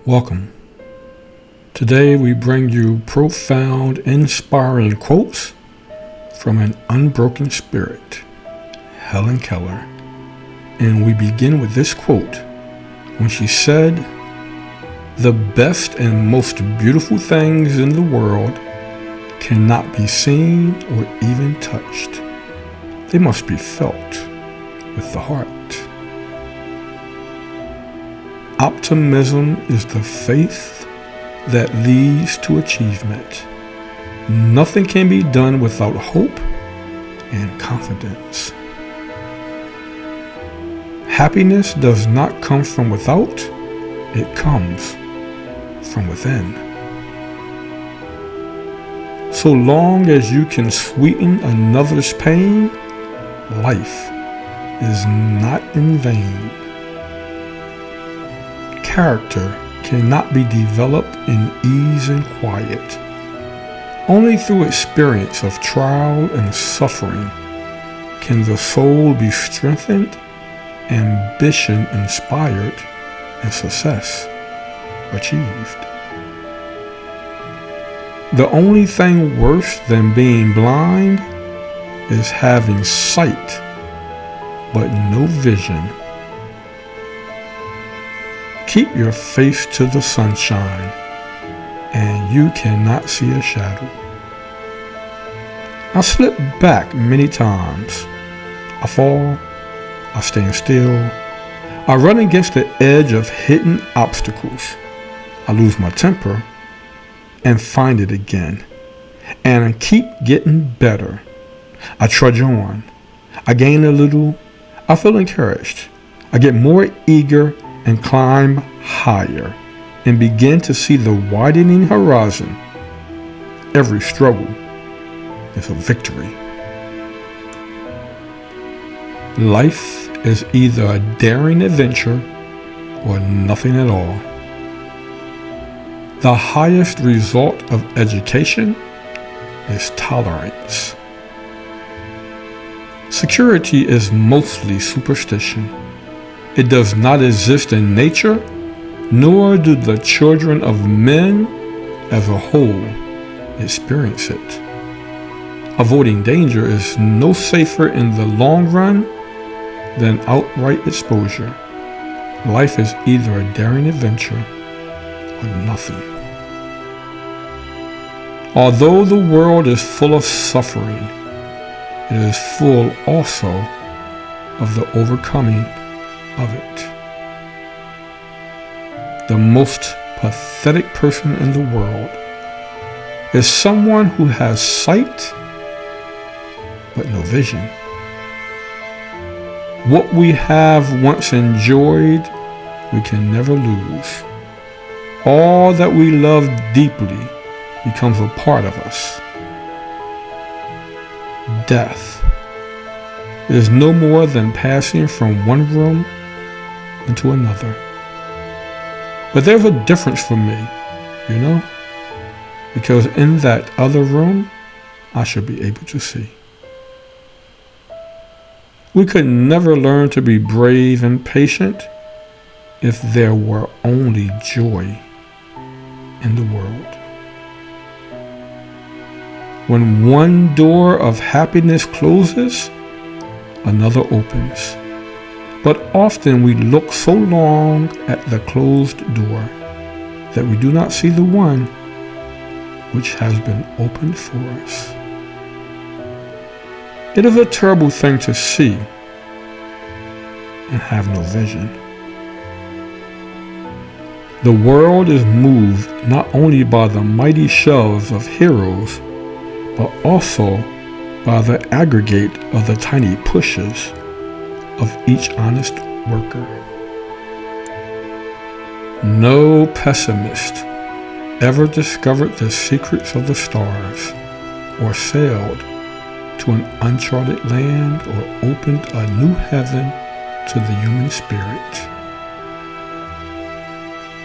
Welcome. Today we bring you profound, inspiring quotes from an Unbroken Spirit, Helen Keller. And we begin with this quote when she said, "The best and most beautiful things in the world cannot be seen or even touched. They must be felt with the heart." Optimism is the faith that leads to achievement. Nothing can be done without hope and confidence. Happiness does not come from without, it comes from within. So long as you can sweeten another's pain, life is not in vain. Character cannot be developed in ease and quiet. Only through experience of trial and suffering can the soul be strengthened, ambition inspired, and success achieved. The only thing worse than being blind is having sight but no vision. Keep your face to the sunshine, and you cannot see a shadow. I slip back many times. I fall, I stand still, I run against the edge of hidden obstacles. I lose my temper and find it again, and I keep getting better. I trudge on. I gain a little. I feel encouraged. I get more eager and climb higher and begin to see the widening horizon. Every struggle is a victory. Life is either a daring adventure or nothing at all. The highest result of education is tolerance. Security is mostly superstition. It does not exist in nature, nor do the children of men as a whole experience it. Avoiding danger is no safer in the long run than outright exposure. Life is either a daring adventure or nothing. Although the world is full of suffering, it is full also of the overcoming of it. The most pathetic person in the world is someone who has sight but no vision. What we have once enjoyed, we can never lose. All that we love deeply becomes a part of us. Death is no more than passing from one room into another. But there's a difference for me, because in that other room, I should be able to see. We could never learn to be brave and patient if there were only joy in the world. When one door of happiness closes, another opens. But often we look so long at the closed door that we do not see the one which has been opened for us. It is a terrible thing to see and have no vision. The world is moved not only by the mighty shelves of heroes, but also by the aggregate of the tiny pushes of each honest worker. No pessimist ever discovered the secrets of the stars, or sailed to an uncharted land, or opened a new heaven to the human spirit.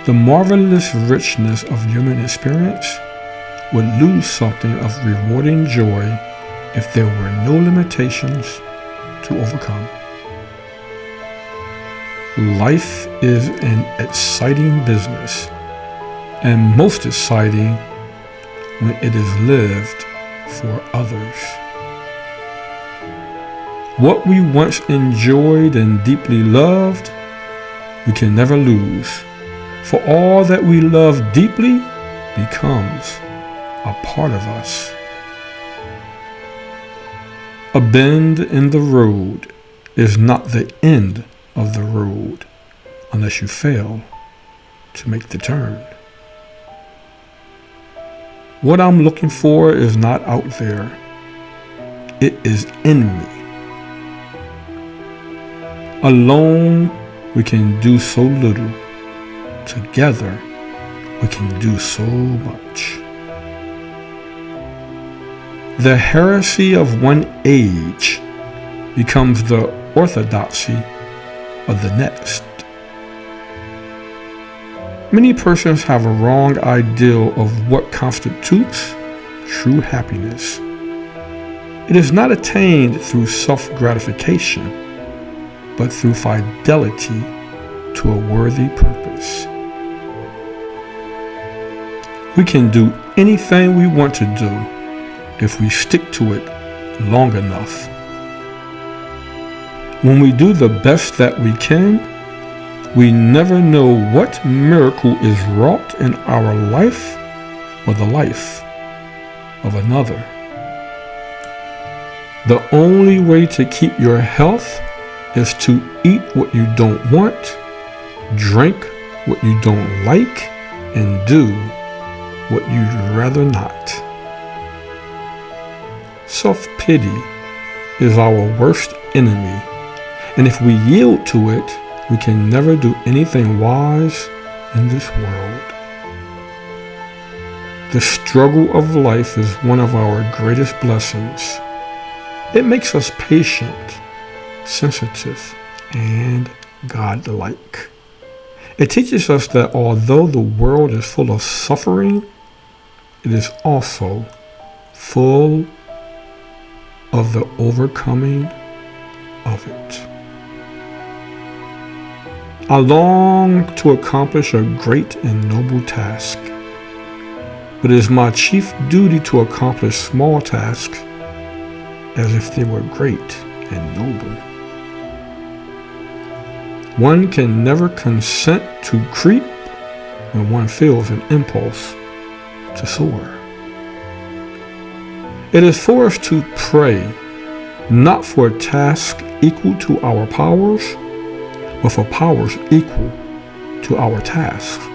The marvelous richness of human experience would lose something of rewarding joy if there were no limitations to overcome. Life is an exciting business and most exciting when it is lived for others. What we once enjoyed and deeply loved, we can never lose, for all that we love deeply becomes a part of us. A bend in the road is not the end of the road unless you fail to make the turn. What I'm looking for is not out there. It is in me. Alone, we can do so little. Together, we can do so much. The heresy of one age becomes the orthodoxy of the next. Many persons have a wrong ideal of what constitutes true happiness. It is not attained through self-gratification, but through fidelity to a worthy purpose. We can do anything we want to do if we stick to it long enough. When we do the best that we can, we never know what miracle is wrought in our life or the life of another. The only way to keep your health is to eat what you don't want, drink what you don't like, and do what you'd rather not. Self-pity is our worst enemy, and if we yield to it, we can never do anything wise in this world. The struggle of life is one of our greatest blessings. It makes us patient, sensitive, and God-like. It teaches us that although the world is full of suffering, it is also full of the overcoming of it. I long to accomplish a great and noble task, but it is my chief duty to accomplish small tasks as if they were great and noble. One can never consent to creep when one feels an impulse to soar. It is for us to pray, not for a task equal to our powers, but for powers equal to our tasks,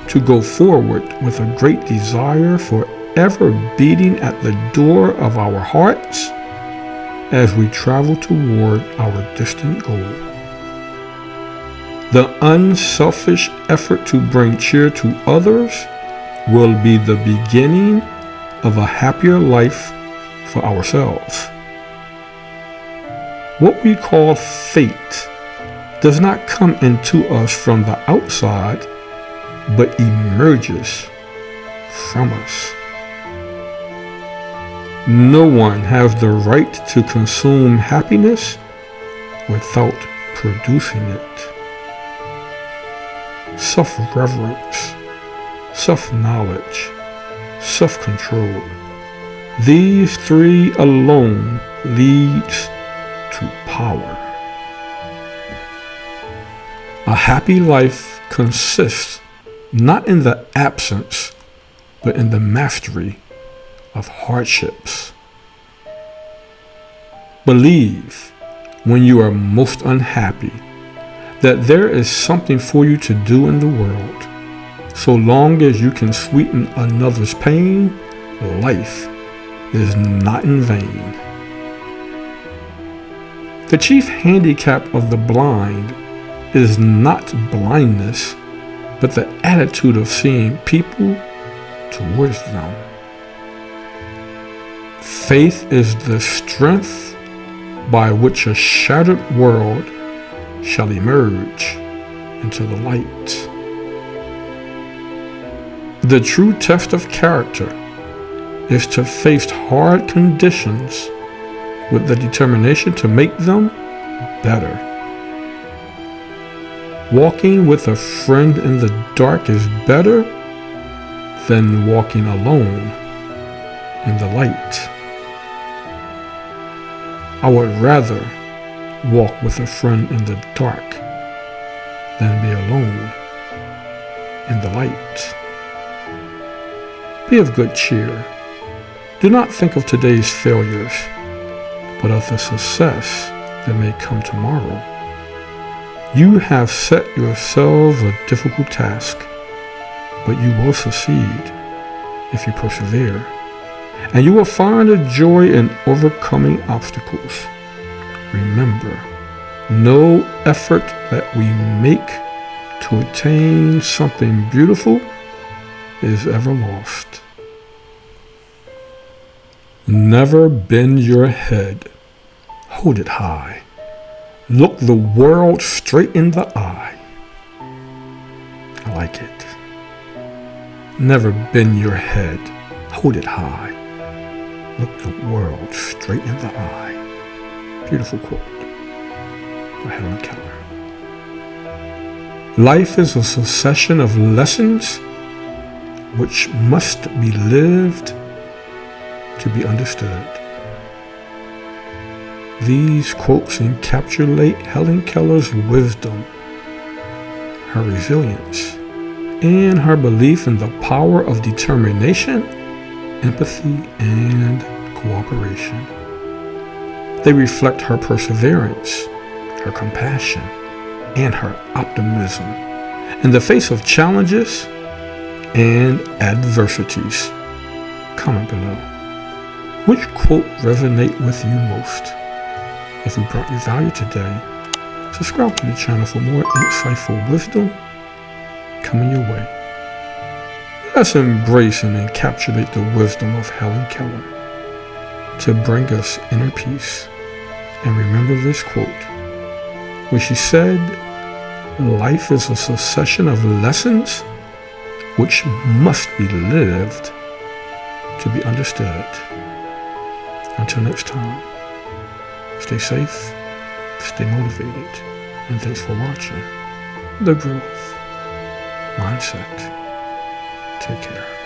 to go forward with a great desire for ever beating at the door of our hearts as we travel toward our distant goal. The unselfish effort to bring cheer to others will be the beginning of a happier life for ourselves. What we call fate does not come into us from the outside, but emerges from us. No one has the right to consume happiness without producing it. Self-reverence, self-knowledge, self-control. These three alone leads to power. A happy life consists not in the absence, but in the mastery of hardships. Believe when you are most unhappy that there is something for you to do in the world. So long as you can sweeten another's pain, life is not in vain. The chief handicap of the blind is not blindness, but the attitude of seeing people towards them. Faith is the strength by which a shattered world shall emerge into the light. The true test of character is to face hard conditions with the determination to make them better. Walking with a friend in the dark is better than walking alone in the light. I would rather walk with a friend in the dark than be alone in the light. Be of good cheer. Do not think of today's failures, but of the success that may come tomorrow. You have set yourselves a difficult task, but you will succeed if you persevere, and you will find a joy in overcoming obstacles. Remember, no effort that we make to attain something beautiful is ever lost. Never bend your head. Hold it high. Look the world straight in the eye. I like it. Never bend your head. Hold it high. Look the world straight in the eye. Beautiful quote by Helen Keller. Life is a succession of lessons which must be lived to be understood. These quotes encapsulate Helen Keller's wisdom, her resilience, and her belief in the power of determination, empathy, and cooperation. They reflect her perseverance, her compassion, and her optimism in the face of challenges and adversities. Comment below. Which quote resonates with you most? If we brought you value today, subscribe to the channel for more insightful wisdom coming your way. Let's embrace and encapsulate the wisdom of Helen Keller to bring us inner peace. And remember this quote, where she said, "Life is a succession of lessons which must be lived to be understood." Until next time, stay safe, stay motivated, and thanks for watching The Growth Mindset. Take care.